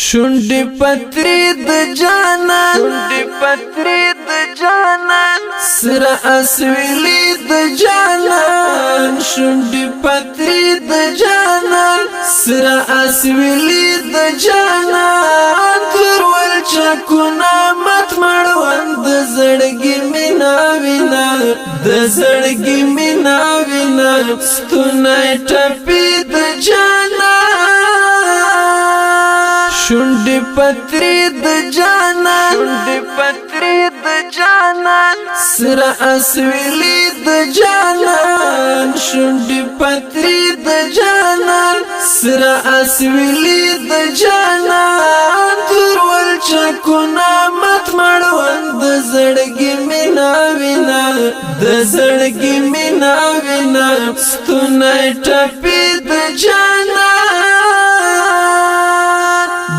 شونډې پتري د جانان شونډې پتري د جانان سره اسويلي د جانان شونډې پتري د جانان سره اسويلي د جانان ترول چکونه مت مړوند زړګي مینا وینا د زړګي مینا وینا ستونه ټپي د جانان شونډې پتري د جانان شونډې پتري د جانان سره اسويلي د جانان شونډې پتري د جانان سره اسويلي د جانان ترول چکونه مت مړوند زړګي مینا وینا د زړګي مینا وینا ستونه ټپي د جانان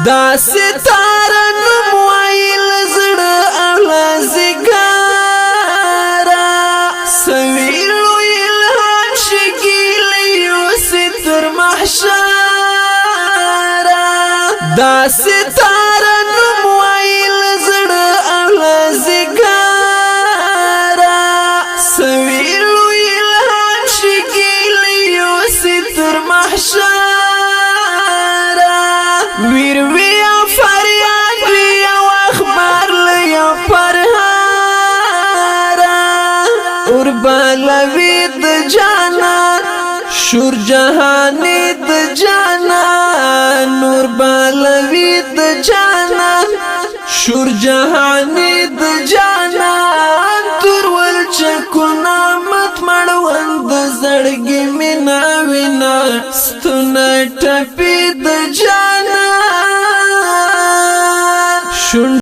دا ستاره نوم وایل زړه اولازګارا سویلو الهام شګیلیو ستر محشارا دا ستاره نوم وایل زړه اولازګارا سویلو الهام شګیلیو ستر محشارا ویر ویا فریاد ویا اخبار لیا پرهارا اور بالوی د جانان شور جهانی د جانان نور بالوی د جانان شور جهانی د جانان ترول چکونه مت مړوند زړګي مینا وینا ستونه ټپي د جانان